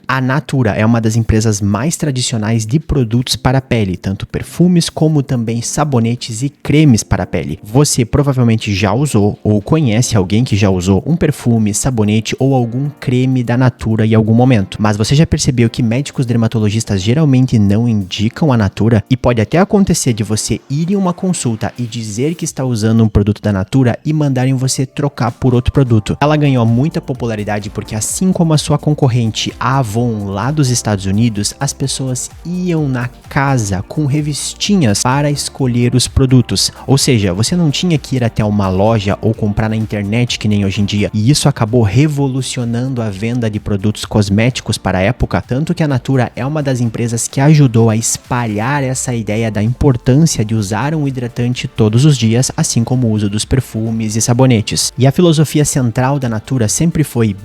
A Natura é uma das empresas mais tradicionais de produtos para a pele, tanto perfumes como também sabonetes e cremes para a pele. Você provavelmente já usou ou conhece alguém que já usou um perfume, sabonete ou algum creme da Natura em algum momento. Mas você já percebeu que médicos dermatologistas geralmente não indicam a Natura? E pode até acontecer de você ir em uma consulta e dizer que está usando um produto da Natura e mandarem você trocar por outro produto. Ela ganhou muita popularidade porque, assim como a sua concorrente, a Avon, lá dos Estados Unidos, as pessoas iam na casa com revistinhas para escolher os produtos. Ou seja, você não tinha que ir até uma loja ou comprar na internet que nem hoje em dia. E isso acabou revolucionando a venda de produtos cosméticos para a época, tanto que a Natura é uma das empresas que ajudou a espalhar essa ideia da importância de usar um hidratante todos os dias, assim como o uso dos perfumes e sabonetes. E a filosofia central da Natura sempre foi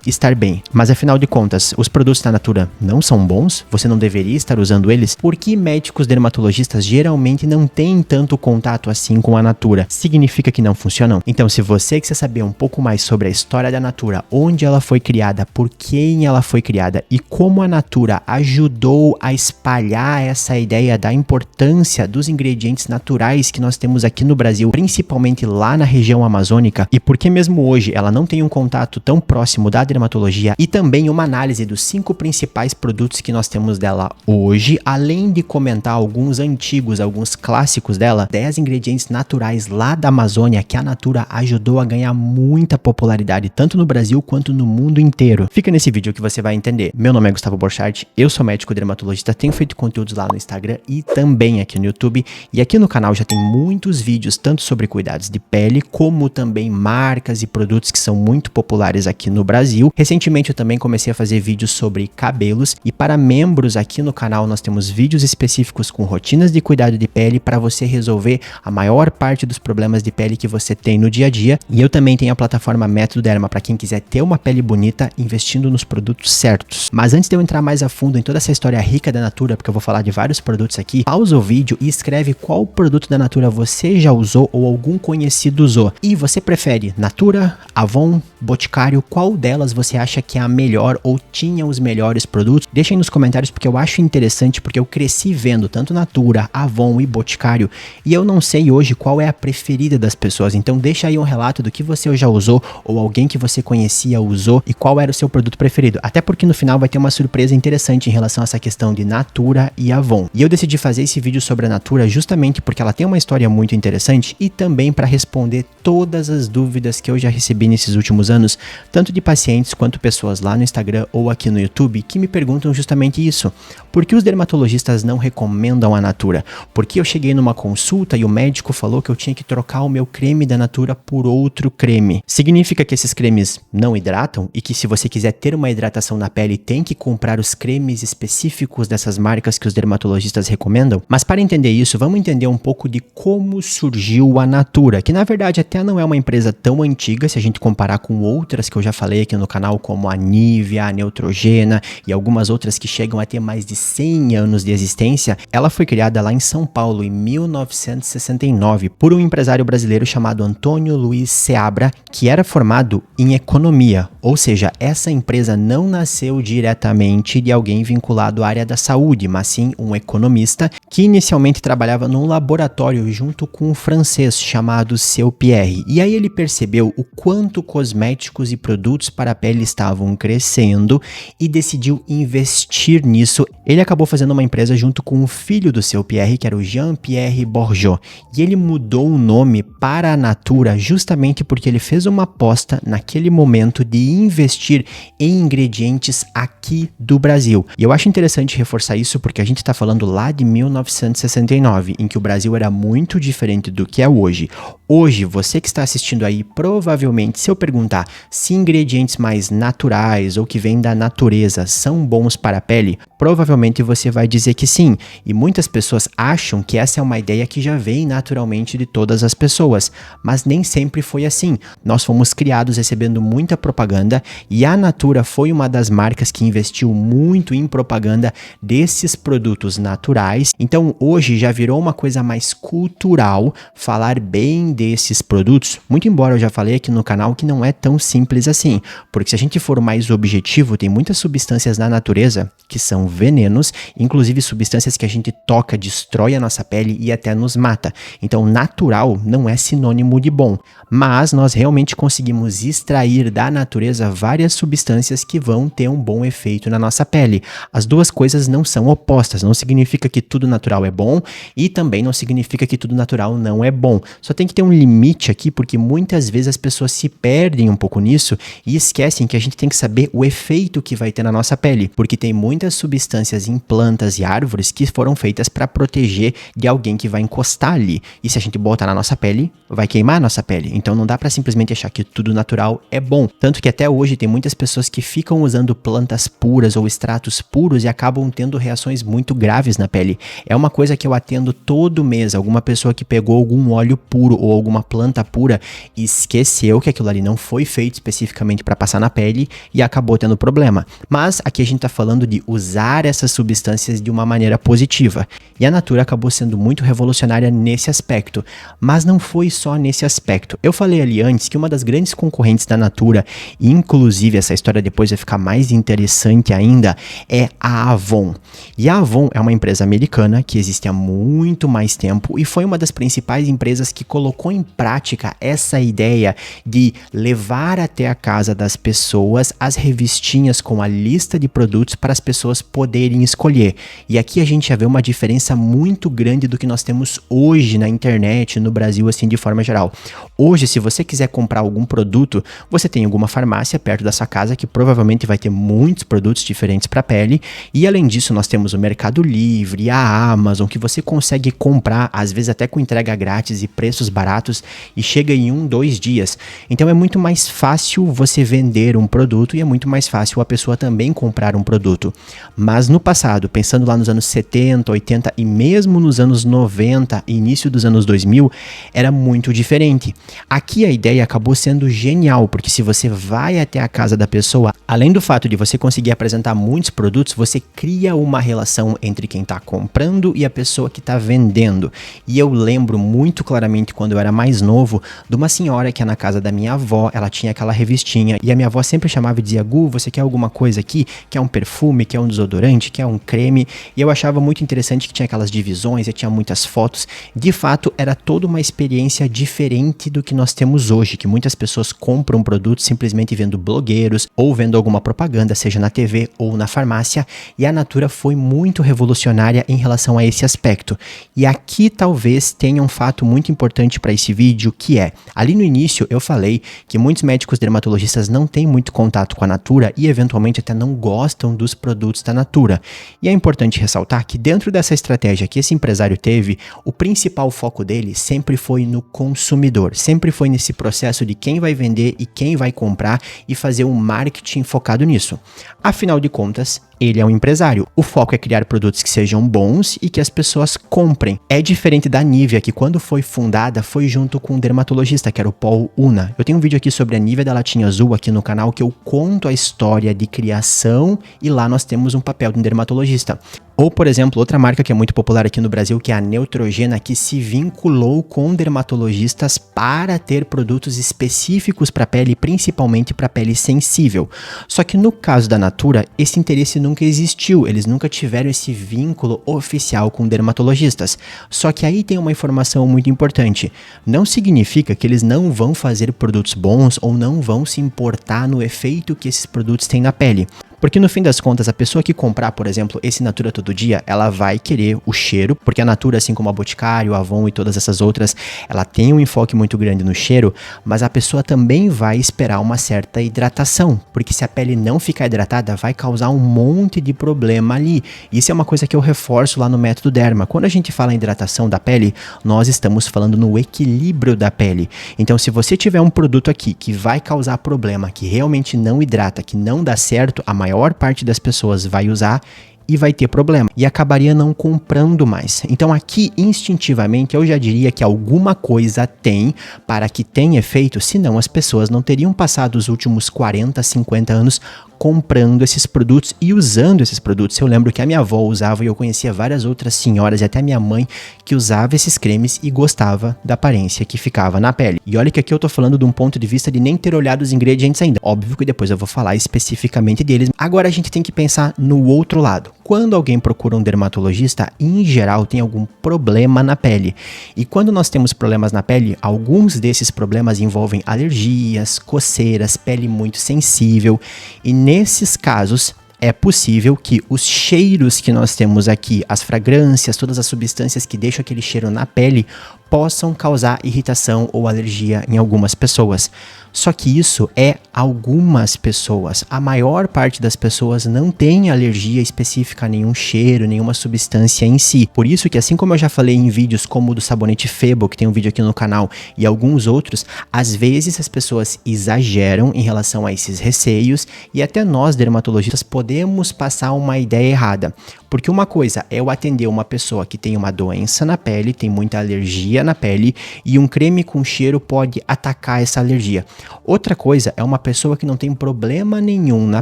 estar bem. Mas afinal de contas, os produtos da Natura não são bons? Você não deveria estar usando eles? Por que médicos dermatologistas geralmente não têm tanto contato assim com a Natura? Significa que não funcionam? Então, se você quiser saber um pouco mais sobre a história da Natura, onde ela foi criada, por quem ela foi criada e como a Natura ajudou a espalhar essa ideia da importância dos ingredientes naturais que nós temos aqui no Brasil, principalmente lá na região amazônica, e por que mesmo hoje ela não tem um contato tão próximo da dermatologia, e também uma análise dos 5 principais produtos que nós temos dela hoje, além de comentar alguns antigos, alguns clássicos dela, 10 ingredientes naturais lá da Amazônia que a Natura ajudou a ganhar muita popularidade, tanto no Brasil quanto no mundo inteiro. Fica nesse vídeo que você vai entender. Meu nome é Gustavo Borchardt, eu sou médico dermatologista, tenho feito conteúdos lá no Instagram e também aqui no YouTube, e aqui no canal já tem muitos vídeos, tanto sobre cuidados de pele, como também marcas e produtos que são muito populares aqui no Brasil. Recentemente eu também comecei a fazer vídeos sobre cabelos, e para membros aqui no canal nós temos vídeos específicos com rotinas de cuidado de pele para você resolver a maior parte dos problemas de pele que você tem no dia a dia. E eu também tenho a plataforma Método Derma para quem quiser ter uma pele bonita investindo nos produtos certos. Mas antes de eu entrar mais a fundo em toda essa história rica da Natura, porque eu vou falar de vários produtos aqui, pausa o vídeo e escreve qual produto da Natura você já usou ou algum conhecido usou. E você prefere Natura, Avon, Boticário? Qual delas você acha que é a melhor ou tinha os melhores produtos? Deixa aí nos comentários, porque eu acho interessante, porque eu cresci vendo tanto Natura, Avon e Boticário, e eu não sei hoje qual é a preferida das pessoas. Então deixa aí um relato do que você já usou ou alguém que você conhecia usou e qual era o seu produto preferido. Até porque no final vai ter uma surpresa interessante em relação a essa questão de Natura e Avon. E eu decidi fazer esse vídeo sobre a Natura justamente porque ela tem uma história muito interessante e também para responder todas as dúvidas que eu já recebi nesses últimos anos, tanto de pacientes quanto pessoas lá no Instagram ou aqui no YouTube que me perguntam justamente isso. Por que os dermatologistas não recomendam a Natura? Porque eu cheguei numa consulta e o médico falou que eu tinha que trocar o meu creme da Natura por outro creme. Significa que esses cremes não hidratam e que se você quiser ter uma hidratação na pele tem que comprar os cremes específicos dessas marcas que os dermatologistas recomendam? Mas para entender isso, vamos entender um pouco de como surgiu a Natura, que na verdade até não é uma empresa tão antiga se a gente comparar com outras que eu já falei aqui no canal, como a Nivea, a Neutrogena e algumas outras que chegam a ter mais de 100 anos de existência. Ela foi criada lá em São Paulo em 1969 por um empresário brasileiro chamado Antônio Luiz Seabra, que era formado em economia, ou seja, essa empresa não nasceu diretamente de alguém vinculado à área da saúde, mas sim um economista que inicialmente trabalhava num laboratório junto com um francês chamado Seu Pierre. E aí ele percebeu o quanto cosméticos e produtos para a pele estavam crescendo e decidiu investir nisso. Ele acabou fazendo uma empresa junto com o filho do Seu Pierre, que era o Jean-Pierre Borjot, e ele mudou o nome para a Natura justamente porque ele fez uma aposta naquele momento de investir em ingredientes aqui do Brasil. E eu acho interessante reforçar isso porque a gente está falando lá de 1969, em que o Brasil era muito diferente do que é hoje. Hoje, você que está assistindo aí, provavelmente, se eu perguntar se ingredientes mais naturais ou que vêm da natureza são bons para a pele, Provavelmente você vai dizer que sim, e muitas pessoas acham que essa é uma ideia que já vem naturalmente de todas as pessoas, mas nem sempre foi assim. Nós fomos criados recebendo muita propaganda e a Natura foi uma das marcas que investiu muito em propaganda desses produtos naturais. Então hoje já virou uma coisa mais cultural falar bem desses produtos, muito embora eu já falei aqui no canal que não é tão simples assim, porque se a gente for mais objetivo, tem muitas substâncias na natureza que são venenos, inclusive substâncias que a gente toca, destrói a nossa pele e até nos mata. Então, natural não é sinônimo de bom, mas nós realmente conseguimos extrair da natureza várias substâncias que vão ter um bom efeito na nossa pele. As duas coisas não são opostas, não significa que tudo natural é bom e também não significa que tudo natural não é bom. Só tem que ter um limite aqui, porque muitas vezes as pessoas se perdem um pouco nisso e esquecem que a gente tem que saber o efeito que vai ter na nossa pele, porque tem muitas substâncias em plantas e árvores que foram feitas para proteger de alguém que vai encostar ali. E se a gente botar na nossa pele, vai queimar a nossa pele. Então não dá para simplesmente achar que tudo natural é bom. Tanto que até hoje tem muitas pessoas que ficam usando plantas puras ou extratos puros e acabam tendo reações muito graves na pele. É uma coisa que eu atendo todo mês. Alguma pessoa que pegou algum óleo puro ou alguma planta pura e esqueceu que aquilo ali não foi feito especificamente para passar na pele e acabou tendo problema. Mas aqui a gente tá falando de usar essas substâncias de uma maneira positiva. E a Natura acabou sendo muito revolucionária nesse aspecto. Mas não foi só nesse aspecto. Eu falei ali antes que uma das grandes concorrentes da Natura, e inclusive essa história depois vai ficar mais interessante ainda, é a Avon. E a Avon é uma empresa americana que existe há muito mais tempo e foi uma das principais empresas que colocou em prática essa ideia de levar até a casa das pessoas as revistinhas com a lista de produtos para as pessoas poderem escolher. E aqui a gente já vê uma diferença muito grande do que nós temos hoje na internet, no Brasil, assim, de forma geral. Hoje, se você quiser comprar algum produto, você tem alguma farmácia perto da sua casa que provavelmente vai ter muitos produtos diferentes para a pele. E além disso, nós temos o Mercado Livre, a Amazon, que você consegue comprar, às vezes até com entrega grátis e preços baratos, e chega em 1-2 dias. Então é muito mais fácil você vender um produto e é muito mais fácil a pessoa também comprar um produto. Mas no passado, pensando lá nos anos 70, 80 e mesmo nos anos 90, início dos anos 2000, era muito diferente. Aqui a ideia acabou sendo genial, porque se você vai até a casa da pessoa, além do fato de você conseguir apresentar muitos produtos, você cria uma relação entre quem está comprando e a pessoa que está vendendo. E eu lembro muito claramente quando eu era mais novo, de uma senhora que é na casa da minha avó, ela tinha aquela revistinha e a minha avó sempre chamava e dizia: Gu, você quer alguma coisa aqui? Quer um perfume? Quer um desodorante? Quer um creme? E eu achava muito interessante que tinha aquelas divisões e tinha muitas fotos. De fato, era toda uma experiência diferente do que nós temos hoje, que muitas pessoas compram produtos simplesmente vendo blogueiros ou vendo alguma propaganda, seja na TV ou na farmácia, e a Natura foi muito revolucionária em relação a esse aspecto. E aqui talvez tenha um fato muito importante para esse vídeo, que é, ali no início eu falei que muitos médicos dermatologistas não têm muito contato com a Natura e eventualmente até não gostam dos produtos da Natura. E é importante ressaltar que dentro dessa estratégia que esse empresário teve, o principal foco dele sempre foi no consumidor, sempre foi nesse processo de quem vai vender e quem vai comprar e fazer um marketing focado nisso. Afinal de contas, ele é um empresário. O foco é criar produtos que sejam bons e que as pessoas comprem. É diferente da Nivea, que quando foi fundada, foi junto com um dermatologista, que era o Paul Una. Eu tenho um vídeo aqui sobre a Nivea da latinha azul aqui no canal, que eu conto a história de criação e lá nós temos um papel de um dermatologista. Ou, por exemplo, outra marca que é muito popular aqui no Brasil, que é a Neutrogena, que se vinculou com dermatologistas para ter produtos específicos para a pele, principalmente para a pele sensível. Só que no caso da Natura, esse interesse nunca existiu, eles nunca tiveram esse vínculo oficial com dermatologistas. Só que aí tem uma informação muito importante. Não significa que eles não vão fazer produtos bons ou não vão se importar no efeito que esses produtos têm na pele. Porque no fim das contas, a pessoa que comprar, por exemplo, esse Natura Todo Dia, ela vai querer o cheiro, porque a Natura, assim como a Boticário, a Avon e todas essas outras, ela tem um enfoque muito grande no cheiro, mas a pessoa também vai esperar uma certa hidratação, porque se a pele não ficar hidratada, vai causar um monte de problema ali. Isso é uma coisa que eu reforço lá no Método Derma. Quando a gente fala em hidratação da pele, nós estamos falando no equilíbrio da pele. Então, se você tiver um produto aqui que vai causar problema, que realmente não hidrata, que não dá certo, a maior parte das pessoas vai usar, e vai ter problema e acabaria não comprando mais. Então aqui, instintivamente, eu já diria que alguma coisa tem para que tenha efeito, senão as pessoas não teriam passado os últimos 40, 50 anos comprando esses produtos e usando esses produtos. Eu lembro que a minha avó usava e eu conhecia várias outras senhoras e até minha mãe que usava esses cremes e gostava da aparência que ficava na pele. E olha que aqui eu tô falando de um ponto de vista de nem ter olhado os ingredientes ainda. Óbvio que depois eu vou falar especificamente deles. Agora a gente tem que pensar no outro lado. Quando alguém procura um dermatologista, em geral tem algum problema na pele. E quando nós temos problemas na pele, alguns desses problemas envolvem alergias, coceiras, pele muito sensível. E nesses casos, é possível que os cheiros que nós temos aqui, as fragrâncias, todas as substâncias que deixam aquele cheiro na pele, possam causar irritação ou alergia em algumas pessoas. Só que isso é algumas pessoas. A maior parte das pessoas não tem alergia específica a nenhum cheiro, nenhuma substância em si. Por isso que, assim como eu já falei em vídeos como o do sabonete Febo, que tem um vídeo aqui no canal, e alguns outros, às vezes as pessoas exageram em relação a esses receios e até nós, dermatologistas, podemos passar uma ideia errada. Porque uma coisa é eu atender uma pessoa que tem uma doença na pele, tem muita alergia na pele, e um creme com cheiro pode atacar essa alergia. Outra coisa é uma pessoa que não tem problema nenhum na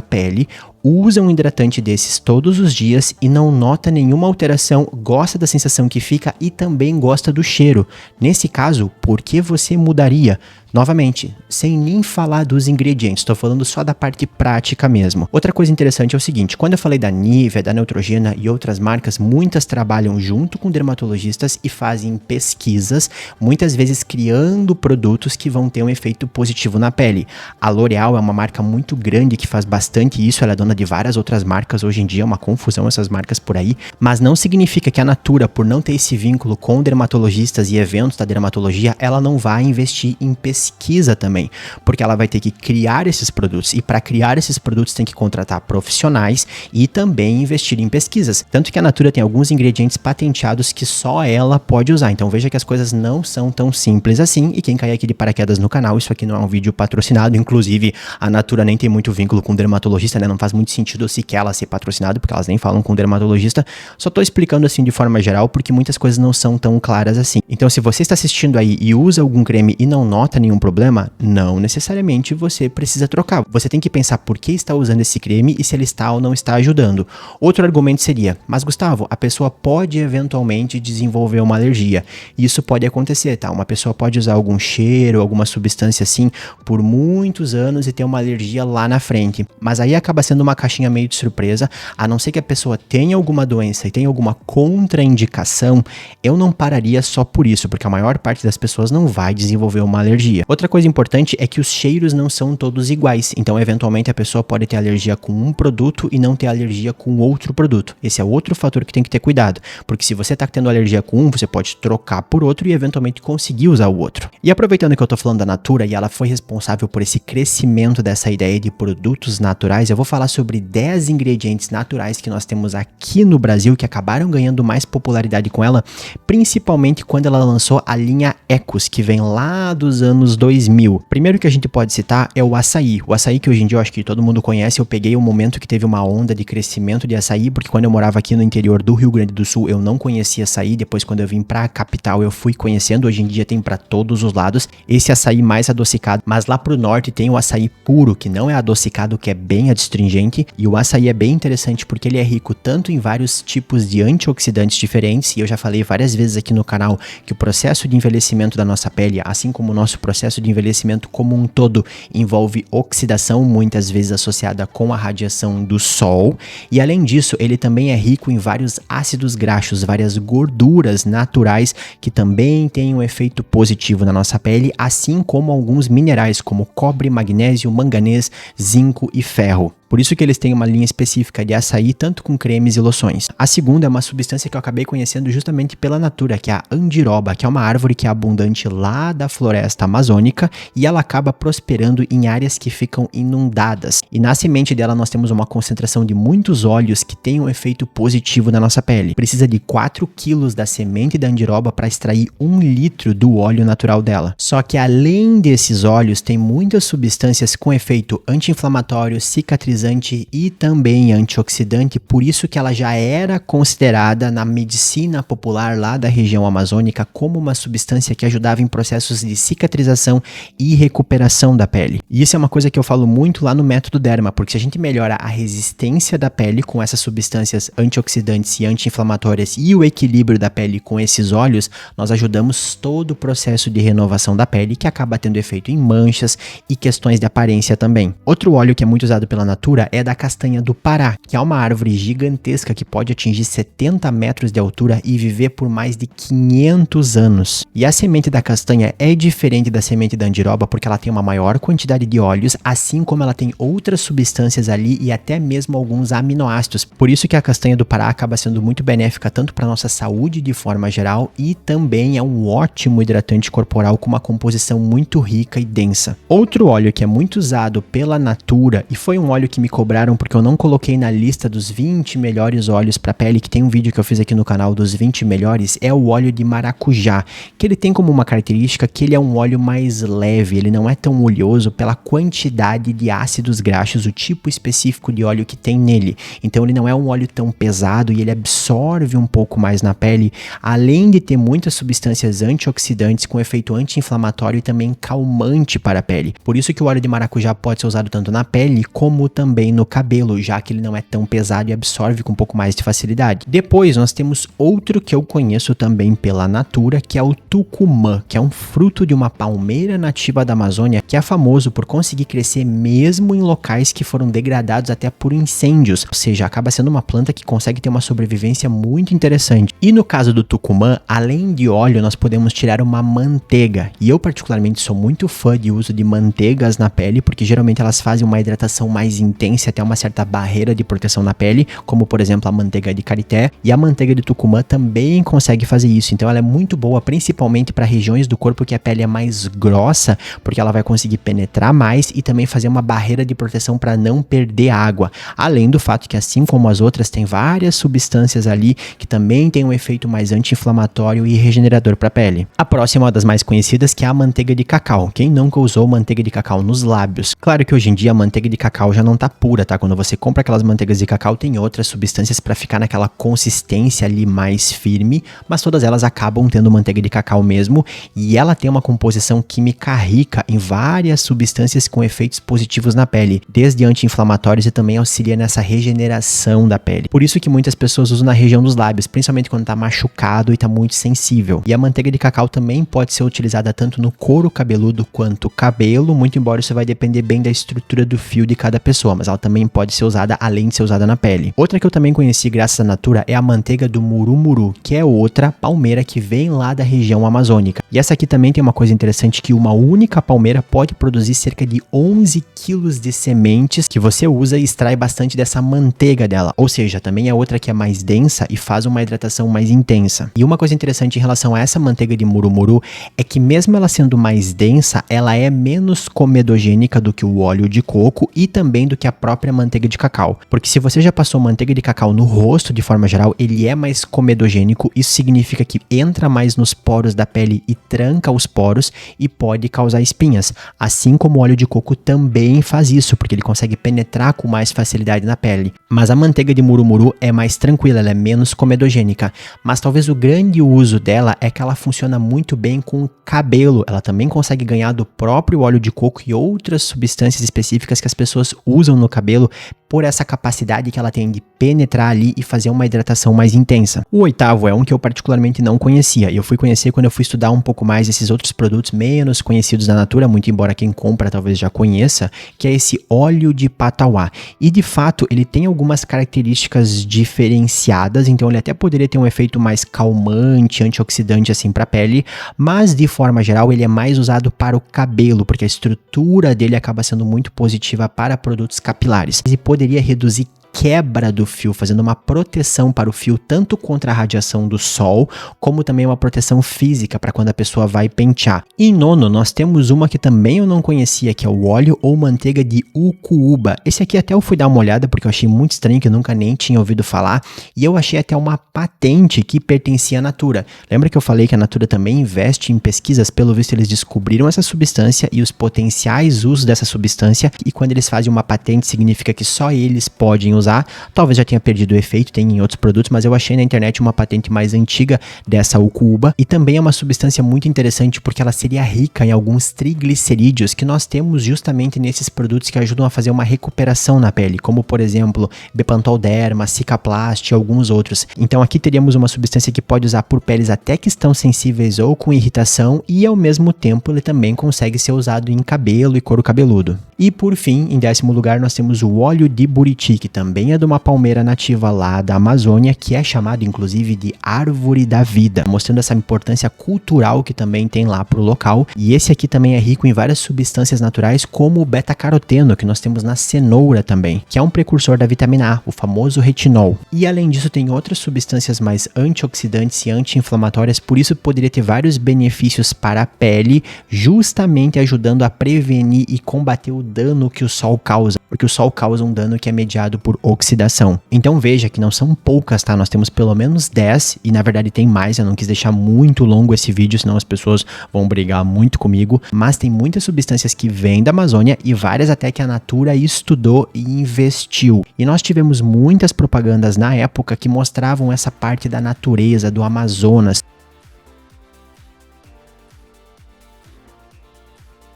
pele, usa um hidratante desses todos os dias e não nota nenhuma alteração, gosta da sensação que fica e também gosta do cheiro. Nesse caso, por que você mudaria? Novamente, sem nem falar dos ingredientes, estou falando só da parte prática mesmo. Outra coisa interessante é o seguinte, quando eu falei da Nivea, da Neutrogena e outras marcas, muitas trabalham junto com dermatologistas e fazem pesquisas, muitas vezes criando produtos que vão ter um efeito positivo na pele. A L'Oréal é uma marca muito grande que faz bastante isso, ela é dona de várias outras marcas, hoje em dia é uma confusão essas marcas por aí, mas não significa que a Natura, por não ter esse vínculo com dermatologistas e eventos da dermatologia, ela não vai investir em pesquisa também, porque ela vai ter que criar esses produtos, e para criar esses produtos tem que contratar profissionais e também investir em pesquisas, tanto que a Natura tem alguns ingredientes patenteados que só ela pode usar, então veja que as coisas não são tão simples assim, e quem cair aqui de paraquedas no canal, isso aqui não é um vídeo patrocinado, inclusive a Natura nem tem muito vínculo com dermatologista, né, não faz muito sentido sequer ela ser patrocinada, porque elas nem falam com dermatologista, só tô explicando assim de forma geral, porque muitas coisas não são tão claras assim. Então se você está assistindo aí e usa algum creme e não nota nenhum problema, não necessariamente você precisa trocar. Você tem que pensar por que está usando esse creme e se ele está ou não está ajudando. Outro argumento seria, mas Gustavo, a pessoa pode eventualmente desenvolver uma alergia. Isso pode acontecer, tá? Uma pessoa pode usar algum cheiro, alguma substância assim por muitos anos e ter uma alergia lá na frente. Mas aí acaba sendo uma caixinha meio de surpresa, a não ser que a pessoa tenha alguma doença e tenha alguma contraindicação, eu não pararia só por isso, porque a maior parte das pessoas não vai desenvolver uma alergia. Outra coisa importante é que os cheiros não são todos iguais, então eventualmente a pessoa pode ter alergia com um produto e não ter alergia com outro produto. Esse é outro fator que tem que ter cuidado, porque se você está tendo alergia com um, você pode trocar por outro e eventualmente conseguir usar o outro. E aproveitando que eu tô falando da Natura e ela foi responsável por esse crescimento dessa ideia de produtos naturais, eu vou falar sobre 10 ingredientes naturais que nós temos aqui no Brasil que acabaram ganhando mais popularidade com ela, principalmente quando ela lançou a linha Ecos, que vem lá dos anos 2000. Primeiro que a gente pode citar é o açaí. O açaí que hoje em dia eu acho que todo mundo conhece, eu peguei o momento que teve uma onda de crescimento de açaí, porque quando eu morava aqui no interior do Rio Grande do Sul, eu não conhecia açaí, depois quando eu vim pra capital eu fui conhecendo, hoje em dia tem pra todos os lados, esse açaí mais adocicado, mas lá pro norte tem o açaí puro, que não é adocicado, que é bem adstringente, e o açaí é bem interessante porque ele é rico tanto em vários tipos de antioxidantes diferentes, e eu já falei várias vezes aqui no canal que o processo de envelhecimento da nossa pele, assim como o nosso processo de envelhecimento como um todo, envolve oxidação, muitas vezes associada com a radiação do sol, e além disso, ele também é rico em vários ácidos graxos, várias gorduras naturais que também têm um efeito positivo na nossa pele, assim como alguns minerais como cobre, magnésio, manganês, zinco e ferro. Por isso que eles têm uma linha específica de açaí, tanto com cremes e loções. A segunda é uma substância que eu acabei conhecendo justamente pela Natura, que é a andiroba, que é uma árvore que é abundante lá da floresta amazônica e ela acaba prosperando em áreas que ficam inundadas. E na semente dela nós temos uma concentração de muitos óleos que tem um efeito positivo na nossa pele. Precisa de 4 quilos da semente da andiroba para extrair 1 litro do óleo natural dela. Só que além desses óleos, tem muitas substâncias com efeito anti-inflamatório, cicatrizante, anabolizante e também antioxidante, por isso que ela já era considerada na medicina popular lá da região amazônica como uma substância que ajudava em processos de cicatrização e recuperação da pele. E isso é uma coisa que eu falo muito lá no método Derma, porque se a gente melhora a resistência da pele com essas substâncias antioxidantes e anti-inflamatórias e o equilíbrio da pele com esses óleos, nós ajudamos todo o processo de renovação da pele, que acaba tendo efeito em manchas e questões de aparência também. Outro óleo que é muito usado pela Natura é da castanha do Pará, que é uma árvore gigantesca que pode atingir 70 metros de altura e viver por mais de 500 anos. E a semente da castanha é diferente da semente da andiroba porque ela tem uma maior quantidade de óleos, assim como ela tem outras substâncias ali e até mesmo alguns aminoácidos. Por isso que a castanha do Pará acaba sendo muito benéfica tanto para nossa saúde de forma geral e também é um ótimo hidratante corporal com uma composição muito rica e densa. Outro óleo que é muito usado pela Natura e foi um óleo que me cobraram porque eu não coloquei na lista dos 20 melhores óleos para pele, que tem um vídeo que eu fiz aqui no canal dos 20 melhores, é o óleo de maracujá, que ele tem como uma característica que ele é um óleo mais leve, ele não é tão oleoso pela quantidade de ácidos graxos, o tipo específico de óleo que tem nele. Então ele não é um óleo tão pesado e ele absorve um pouco mais na pele, além de ter muitas substâncias antioxidantes com efeito anti-inflamatório e também calmante para a pele. Por isso que o óleo de maracujá pode ser usado tanto na pele como também no cabelo, já que ele não é tão pesado e absorve com um pouco mais de facilidade. Depois nós temos outro que eu conheço também pela Natura, que é o tucumã, que é um fruto de uma palmeira nativa da Amazônia, que é famoso por conseguir crescer mesmo em locais que foram degradados até por incêndios, ou seja, acaba sendo uma planta que consegue ter uma sobrevivência muito interessante. E no caso do tucumã, além de óleo, nós podemos tirar uma manteiga, e eu particularmente sou muito fã de uso de manteigas na pele, porque geralmente elas fazem uma hidratação mais intensa, até uma certa barreira de proteção na pele, como por exemplo a manteiga de karité, e a manteiga de tucumã também consegue fazer isso, então ela é muito boa principalmente para regiões do corpo que a pele é mais grossa, porque ela vai conseguir penetrar mais e também fazer uma barreira de proteção para não perder água, além do fato que assim como as outras tem várias substâncias ali que também tem um efeito mais anti-inflamatório e regenerador para a pele. A próxima, uma das mais conhecidas, que é a manteiga de cacau. Quem nunca usou manteiga de cacau nos lábios? Claro que hoje em dia a manteiga de cacau já não tá pura, tá? Quando você compra aquelas manteigas de cacau tem outras substâncias para ficar naquela consistência ali mais firme, mas todas elas acabam tendo manteiga de cacau mesmo, e ela tem uma composição química rica em várias substâncias com efeitos positivos na pele, desde anti-inflamatórios e também auxilia nessa regeneração da pele. Por isso que muitas pessoas usam na região dos lábios, principalmente quando tá machucado e tá muito sensível. E a manteiga de cacau também pode ser utilizada tanto no couro cabeludo quanto cabelo, muito embora isso vai depender bem da estrutura do fio de cada pessoa, mas ela também pode ser usada além de ser usada na pele. Outra que eu também conheci graças à Natura é a manteiga do murumuru, que é outra palmeira que vem lá da região amazônica. E essa aqui também tem uma coisa interessante, que uma única palmeira pode produzir cerca de 11 quilos de sementes que você usa e extrai bastante dessa manteiga dela, ou seja, também é outra que é mais densa e faz uma hidratação mais intensa. E uma coisa interessante em relação a essa manteiga de murumuru é que mesmo ela sendo mais densa, ela é menos comedogênica do que o óleo de coco e também do que a própria manteiga de cacau. Porque se você já passou manteiga de cacau no rosto de forma geral, ele é mais comedogênico, isso significa que entra mais nos poros da pele e tranca os poros e pode causar espinhas. Assim como o óleo de coco também faz isso, porque ele consegue penetrar com mais facilidade na pele. Mas a manteiga de murumuru é mais tranquila, ela é menos comedogênica. Mas talvez o grande uso dela é que ela funciona muito bem com o cabelo. Ela também consegue ganhar do próprio óleo de coco e outras substâncias específicas que as pessoas usam no cabelo por essa capacidade que ela tem de penetrar ali e fazer uma hidratação mais intensa. O oitavo é um que eu particularmente não conhecia, e eu fui conhecer quando eu fui estudar um pouco mais esses outros produtos menos conhecidos da Natura, muito embora quem compra talvez já conheça, que é esse óleo de patauá. E de fato ele tem algumas características diferenciadas, então ele até poderia ter um efeito mais calmante, antioxidante assim para a pele, mas de forma geral ele é mais usado para o cabelo, porque a estrutura dele acaba sendo muito positiva para produtos capilares. E poderia reduzir quebra do fio, fazendo uma proteção para o fio, tanto contra a radiação do sol, como também uma proteção física para quando a pessoa vai pentear. E em nono, nós temos uma que também eu não conhecia, que é o óleo ou manteiga de ucuúba. Esse aqui até eu fui dar uma olhada, porque eu achei muito estranho, que eu nunca nem tinha ouvido falar, e eu achei até uma patente que pertencia à Natura. Lembra que eu falei que a Natura também investe em pesquisas? Pelo visto, eles descobriram essa substância e os potenciais usos dessa substância, e quando eles fazem uma patente, significa que só eles podem usar. Talvez já tenha perdido o efeito, tem em outros produtos, mas eu achei na internet uma patente mais antiga dessa ucuúba, e também é uma substância muito interessante porque ela seria rica em alguns triglicerídeos que nós temos justamente nesses produtos que ajudam a fazer uma recuperação na pele, como por exemplo, Bepantol Derma, Cicaplast e alguns outros. Então aqui teríamos uma substância que pode usar por peles até que estão sensíveis ou com irritação, e ao mesmo tempo ele também consegue ser usado em cabelo e couro cabeludo. E por fim, em 10º lugar, nós temos o óleo de buriti, que também é de uma palmeira nativa lá da Amazônia, que é chamado inclusive de árvore da vida, mostrando essa importância cultural que também tem lá pro local. E esse aqui também é rico em várias substâncias naturais, como o beta-caroteno, que nós temos na cenoura também, que é um precursor da vitamina A, o famoso retinol. E além disso, tem outras substâncias mais antioxidantes e anti-inflamatórias, por isso poderia ter vários benefícios para a pele, justamente ajudando a prevenir e combater o dano que o sol causa, porque o sol causa um dano que é mediado por oxidação. Então veja que não são poucas, tá? Nós temos pelo menos 10, e na verdade tem mais, eu não quis deixar muito longo esse vídeo, senão as pessoas vão brigar muito comigo, mas tem muitas substâncias que vêm da Amazônia e várias até que a Natura estudou e investiu. E nós tivemos muitas propagandas na época que mostravam essa parte da natureza, do Amazonas.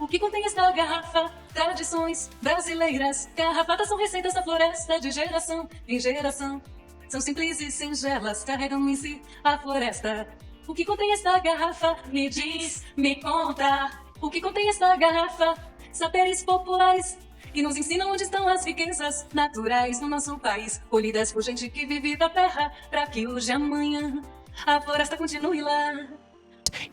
O que contém esta garrafa? Tradições brasileiras. Garrafadas são receitas da floresta de geração em geração. São simples e singelas, carregam em si a floresta. O que contém esta garrafa? Me diz, me conta. O que contém esta garrafa? Saberes populares que nos ensinam onde estão as riquezas naturais no nosso país, colhidas por gente que vive da terra, para que hoje e amanhã a floresta continue lá.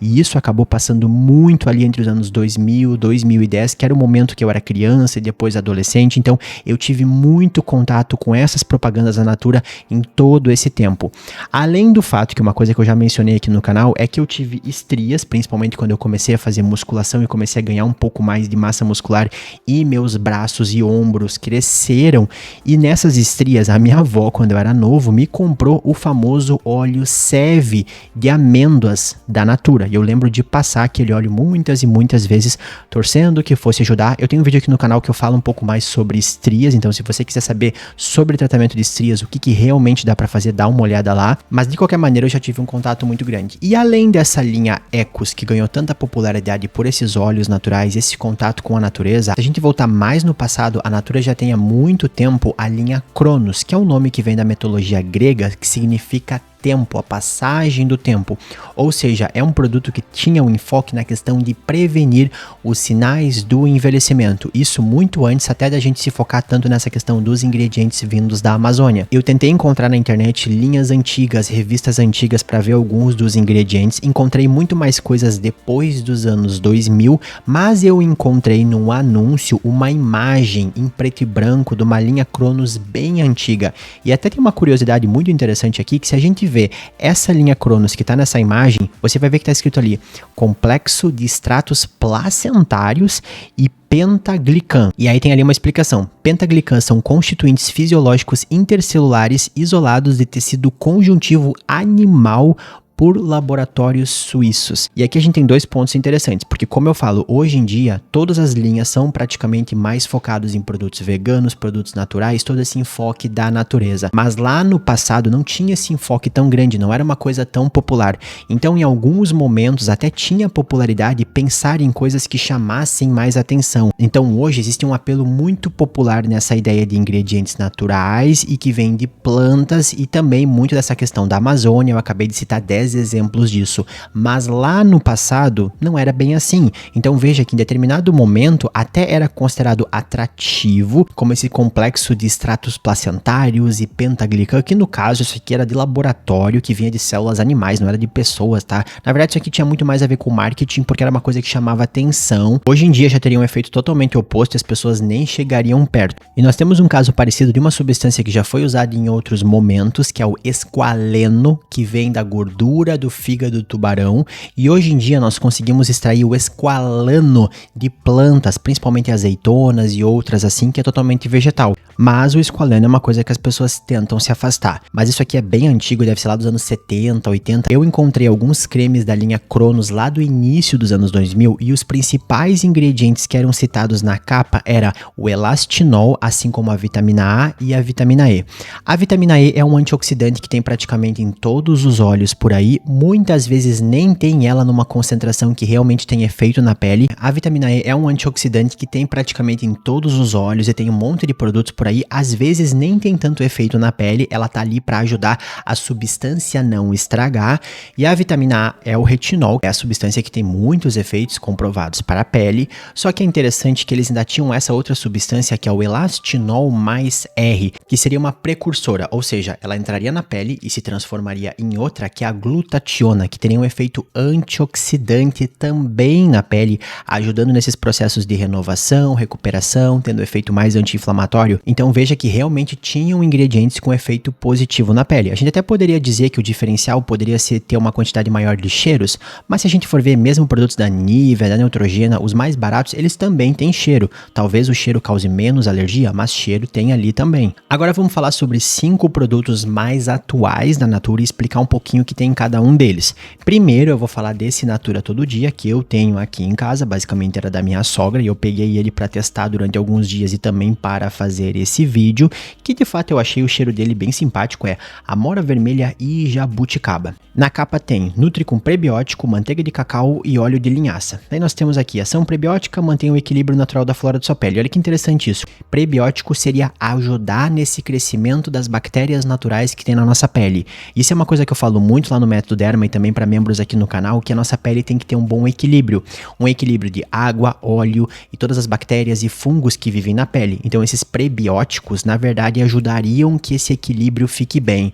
E isso acabou passando muito ali entre os anos 2000, 2010, que era o momento que eu era criança e depois adolescente, então eu tive muito contato com essas propagandas da Natura em todo esse tempo. Além do fato que uma coisa que eu já mencionei aqui no canal é que eu tive estrias, principalmente quando eu comecei a fazer musculação e comecei a ganhar um pouco mais de massa muscular, e meus braços e ombros cresceram, e nessas estrias a minha avó, quando eu era novo, me comprou o famoso óleo Seve de amêndoas da Natura. E eu lembro de passar aquele óleo muitas e muitas vezes, torcendo que fosse ajudar. Eu tenho um vídeo aqui no canal que eu falo um pouco mais sobre estrias, então se você quiser saber sobre tratamento de estrias, o que realmente dá pra fazer, dá uma olhada lá. Mas de qualquer maneira eu já tive um contato muito grande. E além dessa linha Ecos, que ganhou tanta popularidade por esses óleos naturais, esse contato com a natureza, se a gente voltar mais no passado, a Natura já tem há muito tempo a linha Cronos, que é um nome que vem da mitologia grega, que significa tempo, a passagem do tempo, ou seja, é um produto que tinha um enfoque na questão de prevenir os sinais do envelhecimento, isso muito antes até da gente se focar tanto nessa questão dos ingredientes vindos da Amazônia. Eu tentei encontrar na internet linhas antigas, revistas antigas para ver alguns dos ingredientes, encontrei muito mais coisas depois dos anos 2000, mas eu encontrei num anúncio uma imagem em preto e branco de uma linha Cronos bem antiga, e até tem uma curiosidade muito interessante aqui, que se a gente ver essa linha Cronos que está nessa imagem, você vai ver que está escrito ali, complexo de extratos placentários e pentaglican. E aí tem ali uma explicação. Pentaglican são constituintes fisiológicos intercelulares isolados de tecido conjuntivo animal por laboratórios suíços. E aqui a gente tem dois pontos interessantes, porque como eu falo, hoje em dia, todas as linhas são praticamente mais focados em produtos veganos, produtos naturais, todo esse enfoque da natureza. Mas lá no passado não tinha esse enfoque tão grande, não era uma coisa tão popular. Então em alguns momentos até tinha popularidade pensar em coisas que chamassem mais atenção. Então hoje existe um apelo muito popular nessa ideia de ingredientes naturais e que vem de plantas, e também muito dessa questão da Amazônia. Eu acabei de citar 10 grandes exemplos disso, mas lá no passado não era bem assim. Então veja que em determinado momento até era considerado atrativo, como esse complexo de extratos placentários e pentaglicã, que no caso isso aqui era de laboratório, que vinha de células animais, não era de pessoas, tá? Na verdade isso aqui tinha muito mais a ver com marketing, porque era uma coisa que chamava atenção. Hoje em dia já teria um efeito totalmente oposto e as pessoas nem chegariam perto. E nós temos um caso parecido de uma substância que já foi usada em outros momentos, que é o esqualeno, que vem da gordura do fígado do tubarão, e hoje em dia nós conseguimos extrair o esqualano de plantas, principalmente azeitonas e outras assim, que é totalmente vegetal. Mas o esqualano é uma coisa que as pessoas tentam se afastar. Mas isso aqui é bem antigo, deve ser lá dos anos 70, 80. Eu encontrei alguns cremes da linha Cronos lá do início dos anos 2000 e os principais ingredientes que eram citados na capa era o elastinol, assim como a vitamina A e a vitamina E. A vitamina E é um antioxidante que tem praticamente em todos os óleos por aí, muitas vezes nem tem ela numa concentração que realmente tem efeito na pele. A vitamina E é um antioxidante que tem praticamente em todos os óleos e tem um monte de produtos por aí, às vezes nem tem tanto efeito na pele, ela tá ali para ajudar a substância não estragar. E a vitamina A é o retinol, é a substância que tem muitos efeitos comprovados para a pele, só que é interessante que eles ainda tinham essa outra substância que é o elastinol mais R, que seria uma precursora, ou seja, ela entraria na pele e se transformaria em outra, que é a glutationa, que teria um efeito antioxidante também na pele, ajudando nesses processos de renovação, recuperação, tendo efeito mais anti-inflamatório. Então veja que realmente tinham ingredientes com efeito positivo na pele. A gente até poderia dizer que o diferencial poderia ser ter uma quantidade maior de cheiros, mas se a gente for ver mesmo produtos da Nivea, da Neutrogena, os mais baratos, eles também têm cheiro. Talvez o cheiro cause menos alergia, mas cheiro tem ali também. Agora vamos falar sobre 5 produtos mais atuais da Natura e explicar um pouquinho o que tem em cada um deles. Primeiro eu vou falar desse Natura Todo Dia, que eu tenho aqui em casa, basicamente era da minha sogra, e eu peguei ele para testar durante alguns dias e também para fazer esse vídeo, que de fato eu achei o cheiro dele bem simpático, é amora vermelha e jabuticaba. Na capa tem Nutri com prebiótico, manteiga de cacau e óleo de linhaça. Daí nós temos aqui ação prebiótica, mantém o equilíbrio natural da flora da sua pele. Olha que interessante isso. Prebiótico seria ajudar nesse crescimento das bactérias naturais que tem na nossa pele. Isso é uma coisa que eu falo muito lá no Método Derma e também para membros aqui no canal, que a nossa pele tem que ter um bom equilíbrio. Um equilíbrio de água, óleo e todas as bactérias e fungos que vivem na pele. Então esses prebióticos, na verdade, ajudariam que esse equilíbrio fique bem.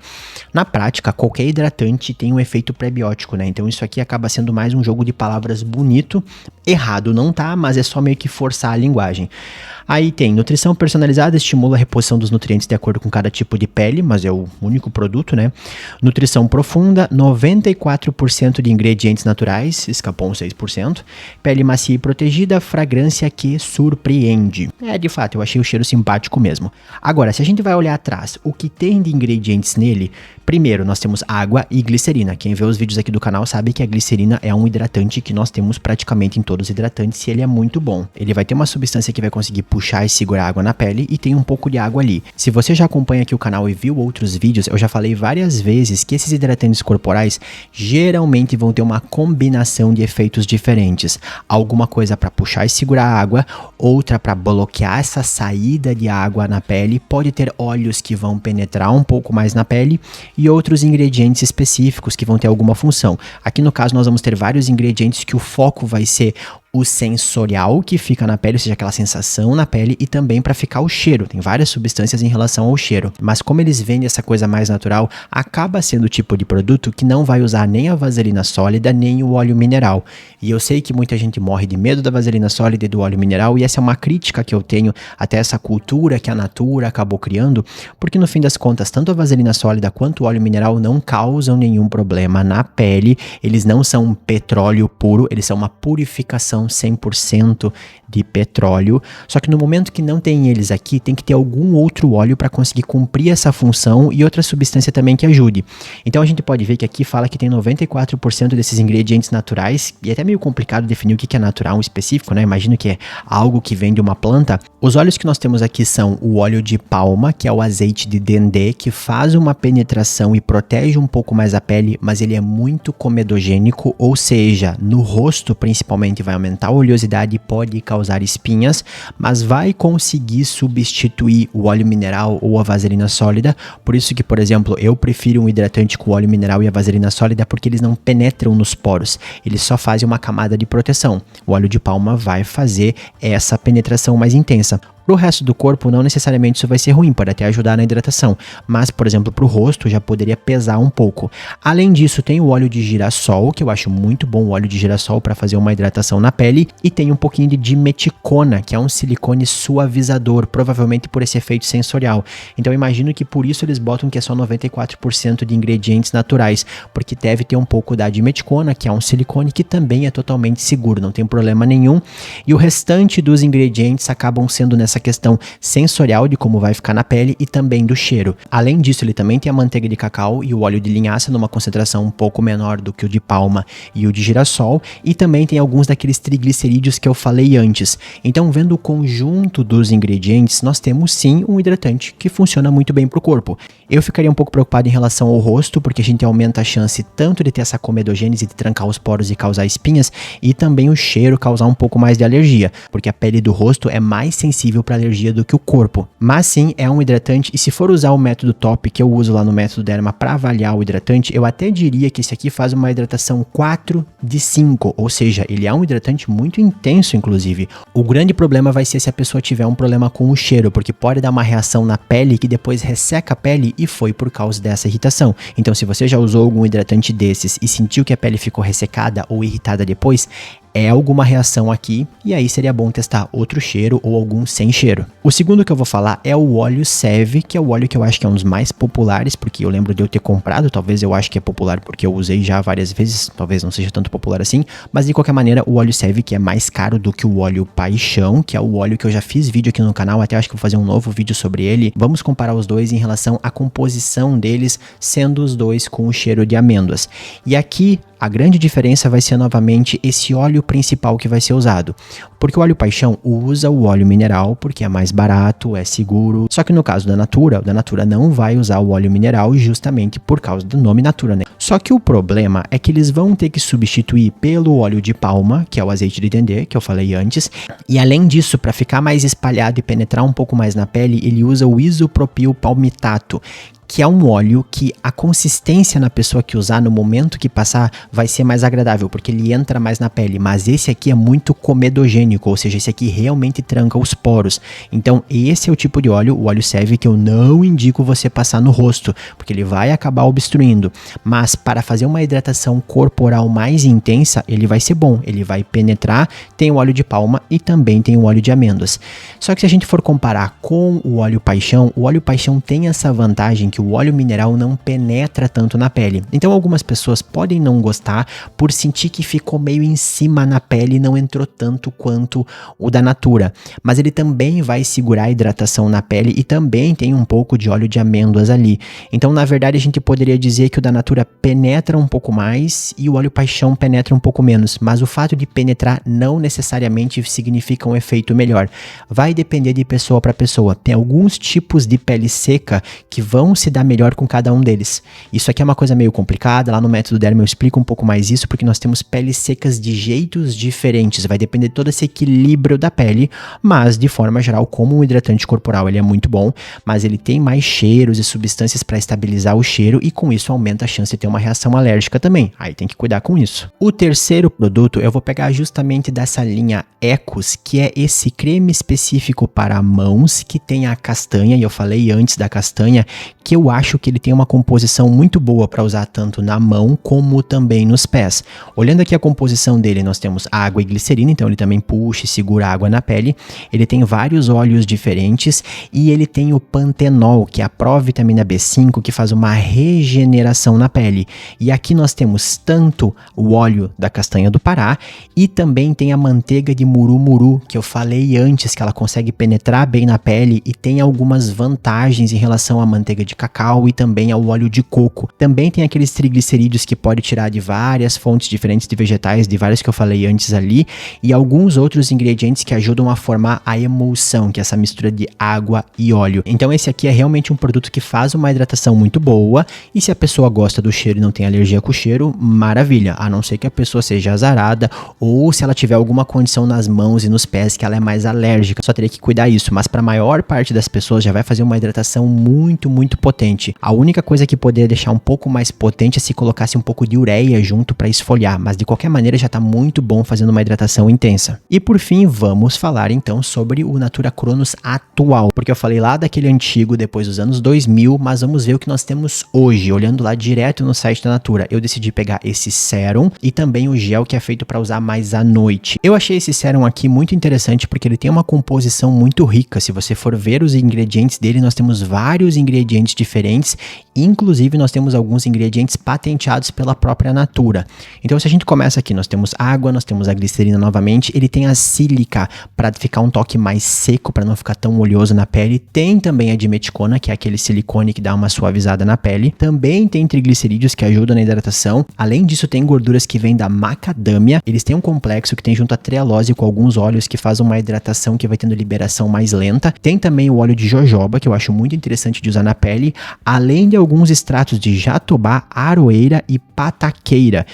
Na prática, qualquer hidratante tem um efeito prebiótico, né? Então isso aqui acaba sendo mais um jogo de palavras bonito. Errado não tá, mas é só meio que forçar a linguagem. Aí tem nutrição personalizada, estimula a reposição dos nutrientes de acordo com cada tipo de pele, mas é o único produto, né? Nutrição profunda, 94% de ingredientes naturais, escapou uns 6%. Pele macia e protegida, fragrância que surpreende. É, de fato, eu achei o cheiro simpático mesmo. Agora, se a gente vai olhar atrás, o que tem de ingredientes nele, primeiro nós temos água e glicerina. Quem vê os vídeos aqui do canal sabe que a glicerina é um hidratante que nós temos praticamente em todos os hidratantes e ele é muito bom. Ele vai ter uma substância que vai conseguir puxar e segurar água na pele e tem um pouco de água ali. Se você já acompanha aqui o canal e viu outros vídeos, eu já falei várias vezes que esses hidratantes corporais geralmente vão ter uma combinação de efeitos diferentes. Alguma coisa para puxar e segurar a água, outra para bloquear essa saída de água na pele, pode ter óleos que vão penetrar um pouco mais na pele e outros ingredientes específicos que vão ter alguma função. Aqui no caso nós vamos ter vários ingredientes que o foco vai ser o sensorial que fica na pele, ou seja, aquela sensação na pele, e também para ficar o cheiro. Tem várias substâncias em relação ao cheiro, mas como eles vendem essa coisa mais natural, acaba sendo o tipo de produto que não vai usar nem a vaselina sólida, nem o óleo mineral. E eu sei que muita gente morre de medo da vaselina sólida e do óleo mineral, e essa é uma crítica que eu tenho até essa cultura que a Natura acabou criando, porque no fim das contas, tanto a vaselina sólida quanto o óleo mineral não causam nenhum problema na pele, eles não são petróleo puro, eles são uma purificação 100% de petróleo, só que no momento que não tem eles aqui, tem que ter algum outro óleo para conseguir cumprir essa função e outra substância também que ajude. Então a gente pode ver que aqui fala que tem 94% desses ingredientes naturais, e é até meio complicado definir o que é natural específico, né? Imagino que é algo que vem de uma planta. Os óleos que nós temos aqui são o óleo de palma, que é o azeite de dendê, que faz uma penetração e protege um pouco mais a pele, mas ele é muito comedogênico, ou seja, no rosto principalmente vai aumentar aumentar a oleosidade e pode causar espinhas, mas vai conseguir substituir o óleo mineral ou a vaselina sólida. Por isso que, por exemplo, eu prefiro um hidratante com óleo mineral e a vaselina sólida porque eles não penetram nos poros, eles só fazem uma camada de proteção. O óleo de palma vai fazer essa penetração mais intensa. Para o resto do corpo, não necessariamente isso vai ser ruim, pode até ajudar na hidratação, mas, por exemplo, para o rosto já poderia pesar um pouco. Além disso, tem o óleo de girassol, que eu acho muito bom o óleo de girassol para fazer uma hidratação na pele, e tem um pouquinho de dimeticona, que é um silicone suavizador, provavelmente por esse efeito sensorial. Então, eu imagino que por isso eles botam que é só 94% de ingredientes naturais, porque deve ter um pouco da dimeticona, que é um silicone que também é totalmente seguro, não tem problema nenhum, e o restante dos ingredientes acabam sendo nessa questão sensorial de como vai ficar na pele e também do cheiro. Além disso, ele também tem a manteiga de cacau e o óleo de linhaça numa concentração um pouco menor do que o de palma e o de girassol, e também tem alguns daqueles triglicerídeos que eu falei antes. Então, vendo o conjunto dos ingredientes, nós temos sim um hidratante que funciona muito bem para o corpo. Eu ficaria um pouco preocupado em relação ao rosto, porque a gente aumenta a chance tanto de ter essa comedogênese, de trancar os poros e causar espinhas, e também o cheiro causar um pouco mais de alergia, porque a pele do rosto é mais sensível para alergia do que o corpo. Mas sim, é um hidratante, e se for usar o método top que eu uso lá no Método Derma para avaliar o hidratante, eu até diria que esse aqui faz uma hidratação 4 de 5, ou seja, ele é um hidratante muito intenso, inclusive. O grande problema vai ser se a pessoa tiver um problema com o cheiro, porque pode dar uma reação na pele que depois resseca a pele, e foi por causa dessa irritação. Então, se você já usou algum hidratante desses e sentiu que a pele ficou ressecada ou irritada depois, é alguma reação aqui, e aí seria bom testar outro cheiro ou algum sem cheiro. O segundo que eu vou falar é o óleo Seve, que é o óleo que eu acho que é um dos mais populares, porque eu lembro de eu ter comprado, talvez eu acho que é popular porque eu usei já várias vezes, talvez não seja tanto popular assim, mas de qualquer maneira o óleo Seve, que é mais caro do que o óleo Paixão, que é o óleo que eu já fiz vídeo aqui no canal, até acho que vou fazer um novo vídeo sobre ele. Vamos comparar os dois em relação à composição deles, sendo os dois com o cheiro de amêndoas. E aqui a grande diferença vai ser novamente esse óleo principal que vai ser usado, porque o óleo Paixão usa o óleo mineral porque é mais barato, é seguro, só que no caso da Natura, o da Natura não vai usar o óleo mineral justamente por causa do nome Natura, né? Só que o problema é que eles vão ter que substituir pelo óleo de palma, que é o azeite de dendê, que eu falei antes, e além disso, para ficar mais espalhado e penetrar um pouco mais na pele, ele usa o isopropil palmitato, que é um óleo que a consistência na pessoa que usar no momento que passar vai ser mais agradável, porque ele entra mais na pele, mas esse aqui é muito comedogênico, ou seja, esse aqui realmente tranca os poros. Então esse é o tipo de óleo, o óleo Seve, que eu não indico você passar no rosto, porque ele vai acabar obstruindo, mas para fazer uma hidratação corporal mais intensa, ele vai ser bom, ele vai penetrar. Tem o óleo de palma e também tem o óleo de amêndoas. Só que se a gente for comparar com o óleo Paixão tem essa vantagem que o óleo mineral não penetra tanto na pele. Então algumas pessoas podem não gostar por sentir que ficou meio em cima na pele e não entrou tanto quanto o da Natura. Mas ele também vai segurar a hidratação na pele e também tem um pouco de óleo de amêndoas ali. Então na verdade a gente poderia dizer que o da Natura penetra um pouco mais e o óleo Paixão penetra um pouco menos. Mas o fato de penetrar não necessariamente significa um efeito melhor. Vai depender de pessoa para pessoa. Tem alguns tipos de pele seca que vão se dar melhor com cada um deles. Isso aqui é uma coisa meio complicada, lá no Método Derma eu explico um pouco mais isso, porque nós temos peles secas de jeitos diferentes, vai depender de todo esse equilíbrio da pele, mas de forma geral, como um hidratante corporal ele é muito bom, mas ele tem mais cheiros e substâncias para estabilizar o cheiro e com isso aumenta a chance de ter uma reação alérgica também, aí tem que cuidar com isso. O terceiro produto eu vou pegar justamente dessa linha Ecos, que é esse creme específico para mãos, que tem a castanha, e eu falei antes da castanha, que eu acho que ele tem uma composição muito boa para usar tanto na mão como também nos pés. Olhando aqui a composição dele, nós temos água e glicerina, então ele também puxa e segura a água na pele. Ele tem vários óleos diferentes e ele tem o pantenol, que é a provitamina B5, que faz uma regeneração na pele. E aqui nós temos tanto o óleo da castanha do Pará e também tem a manteiga de murumuru, que eu falei antes, que ela consegue penetrar bem na pele e tem algumas vantagens em relação à manteiga de cacau e também ao óleo de coco. Também tem aqueles triglicerídeos que pode tirar de várias fontes diferentes de vegetais, de vários que eu falei antes ali, e alguns outros ingredientes que ajudam a formar a emulsão, que é essa mistura de água e óleo. Então esse aqui é realmente um produto que faz uma hidratação muito boa, e se a pessoa gosta do cheiro e não tem alergia com o cheiro, maravilha, a não ser que a pessoa seja azarada ou se ela tiver alguma condição nas mãos e nos pés que ela é mais alérgica, só teria que cuidar isso, mas para a maior parte das pessoas já vai fazer uma hidratação muito, muito potente. A única coisa que poderia deixar um pouco mais potente é se colocasse um pouco de ureia junto para esfoliar, mas de qualquer maneira já está muito bom fazendo uma hidratação intensa. E por fim, vamos falar então sobre o Natura Cronos atual, porque eu falei lá daquele antigo depois dos anos 2000, mas vamos ver o que nós temos hoje, olhando lá direto no site da Natura. Eu decidi pegar esse sérum e também o gel que é feito para usar mais à noite. Eu achei esse sérum aqui muito interessante porque ele tem uma composição muito rica. Se você for ver os ingredientes dele, nós temos vários ingredientes diferentes, inclusive nós temos alguns ingredientes patenteados pela própria Natura. Então se a gente começa aqui, nós temos água, nós temos a glicerina novamente, ele tem a sílica para ficar um toque mais seco, para não ficar tão oleoso na pele, tem também a dimeticona, que é aquele silicone que dá uma suavizada na pele, também tem triglicerídeos que ajudam na hidratação, além disso tem gorduras que vêm da macadâmia, eles têm um complexo que tem junto a trealose com alguns óleos que faz uma hidratação que vai tendo liberação mais lenta, tem também o óleo de jojoba, que eu acho muito interessante de usar na pele, além de alguns extratos de jatobá, aroeira e pataqueira.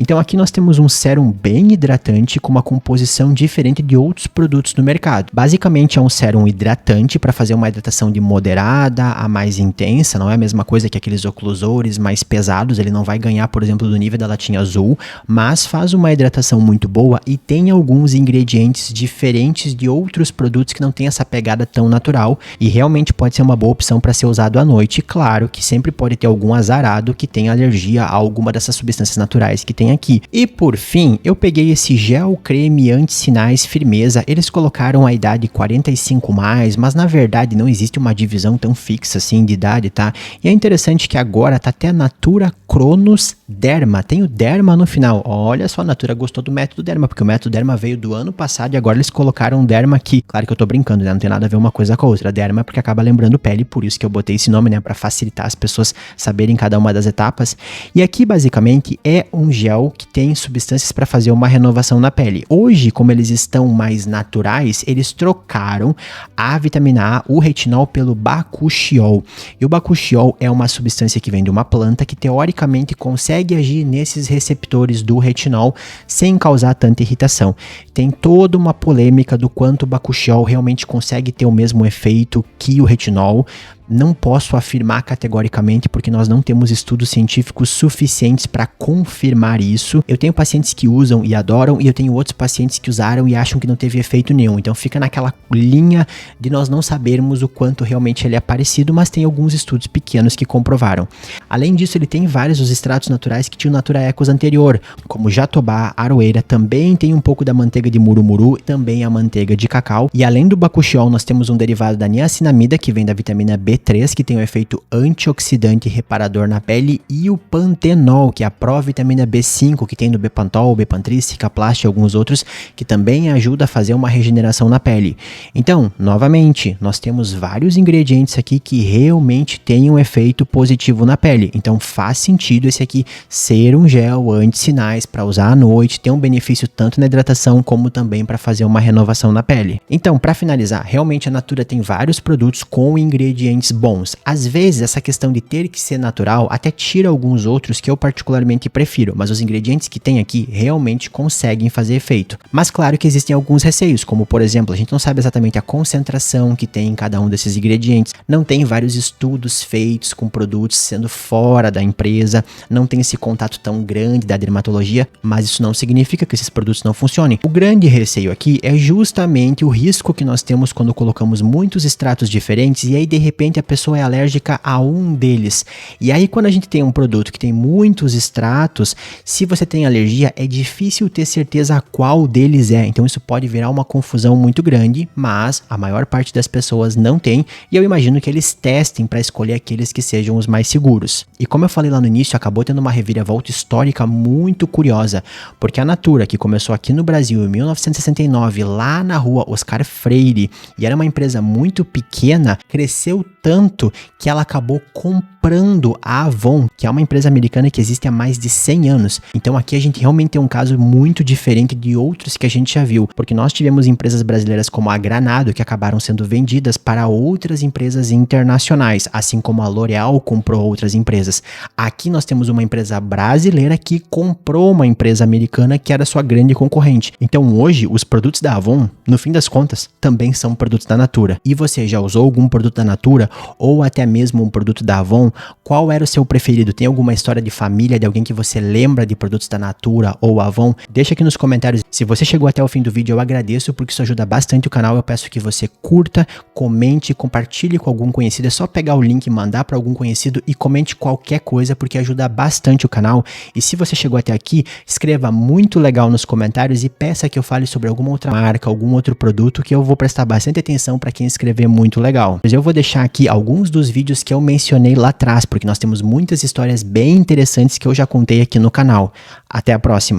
Então aqui nós temos um sérum bem hidratante com uma composição diferente de outros produtos no mercado. Basicamente é um sérum hidratante para fazer uma hidratação de moderada a mais intensa, não é a mesma coisa que aqueles oclusores mais pesados, ele não vai ganhar, por exemplo, do nível da latinha azul, mas faz uma hidratação muito boa e tem alguns ingredientes diferentes de outros produtos que não tem essa pegada tão natural e realmente pode ser uma boa opção para ser usado à noite. Claro que sempre pode ter algum azarado que tenha alergia a alguma dessas substâncias naturais que tem aqui. E por fim, eu peguei esse gel creme anti-sinais firmeza, eles colocaram a idade 45+, mas na verdade não existe uma divisão tão fixa assim de idade, tá? E é interessante que agora tá até a Natura Cronos Derma, tem o Derma no final. Olha só, a Natura gostou do método Derma, porque o método Derma veio do ano passado e agora eles colocaram Derma aqui. Claro que eu tô brincando, né? Não tem nada a ver uma coisa com a outra. Derma é porque acaba lembrando pele, por isso que eu botei esse nome, né? Pra facilitar as pessoas saberem cada uma das etapas. E aqui basicamente é um gel que tem substâncias para fazer uma renovação na pele. Hoje, como eles estão mais naturais, eles trocaram a vitamina A, o retinol, pelo bakuchiol. E o bakuchiol é uma substância que vem de uma planta que teoricamente consegue agir nesses receptores do retinol sem causar tanta irritação. Tem toda uma polêmica do quanto o bakuchiol realmente consegue ter o mesmo efeito que o retinol. Não posso afirmar categoricamente porque nós não temos estudos científicos suficientes para confirmar isso. Eu tenho pacientes que usam e adoram e eu tenho outros pacientes que usaram e acham que não teve efeito nenhum. Então fica naquela linha de nós não sabermos o quanto realmente ele é parecido, mas tem alguns estudos pequenos que comprovaram. Além disso, ele tem vários dos extratos naturais que tinha o Natura Ecos anterior, como jatobá, aroeira, também tem um pouco da manteiga de murumuru, também a manteiga de cacau. E além do bakuchiol, nós temos um derivado da niacinamida, que vem da vitamina B3, que tem um efeito antioxidante e reparador na pele, e o pantenol, que é a provitamina B5, que tem no Bepantol, Bepantris, Cicaplast e alguns outros, que também ajuda a fazer uma regeneração na pele. Então, novamente, nós temos vários ingredientes aqui que realmente têm um efeito positivo na pele. Então, faz sentido esse aqui ser um gel anti-sinais para usar à noite, ter um benefício tanto na hidratação como também para fazer uma renovação na pele. Então, para finalizar, realmente a Natura tem vários produtos com ingredientes bons. Às vezes essa questão de ter que ser natural até tira alguns outros que eu particularmente prefiro, mas os ingredientes que tem aqui realmente conseguem fazer efeito. Mas claro que existem alguns receios, como por exemplo, a gente não sabe exatamente a concentração que tem em cada um desses ingredientes, não tem vários estudos feitos com produtos sendo fora da empresa, não tem esse contato tão grande da dermatologia, mas isso não significa que esses produtos não funcionem. O grande receio aqui é justamente o risco que nós temos quando colocamos muitos extratos diferentes e aí de repente a pessoa é alérgica a um deles. E aí quando a gente tem um produto que tem muitos extratos, se você tem alergia, é difícil ter certeza a qual deles é. Então isso pode virar uma confusão muito grande, mas a maior parte das pessoas não tem, e eu imagino que eles testem para escolher aqueles que sejam os mais seguros. E como eu falei lá no início, acabou tendo uma reviravolta histórica muito curiosa, porque a Natura, que começou aqui no Brasil em 1969, lá na rua Oscar Freire, e era uma empresa muito pequena, cresceu tanto que ela acabou comprando a Avon, que é uma empresa americana que existe há mais de 100 anos. Então aqui a gente realmente tem um caso muito diferente de outros que a gente já viu, porque nós tivemos empresas brasileiras como a Granado que acabaram sendo vendidas para outras empresas internacionais, assim como a L'Oréal comprou outras empresas. Aqui nós temos uma empresa brasileira que comprou uma empresa americana que era sua grande concorrente. Então hoje os produtos da Avon, no fim das contas, também são produtos da Natura. E você já usou algum produto da Natura ou até mesmo um produto da Avon? Qual era o seu preferido? Tem alguma história de família de alguém que você lembra de produtos da Natura ou Avon? Deixa aqui nos comentários. Se você chegou até o fim do vídeo, eu agradeço porque isso ajuda bastante o canal. Eu peço que você curta, comente, compartilhe com algum conhecido. É só pegar o link, mandar para algum conhecido e comente qualquer coisa porque ajuda bastante o canal. E se você chegou até aqui, escreva muito legal nos comentários e peça que eu fale sobre alguma outra marca, algum outro produto que eu vou prestar bastante atenção para quem escrever muito legal. Mas eu vou deixar aqui alguns dos vídeos que eu mencionei lá atrás, porque nós temos muitas histórias bem interessantes que eu já contei aqui no canal. Até a próxima!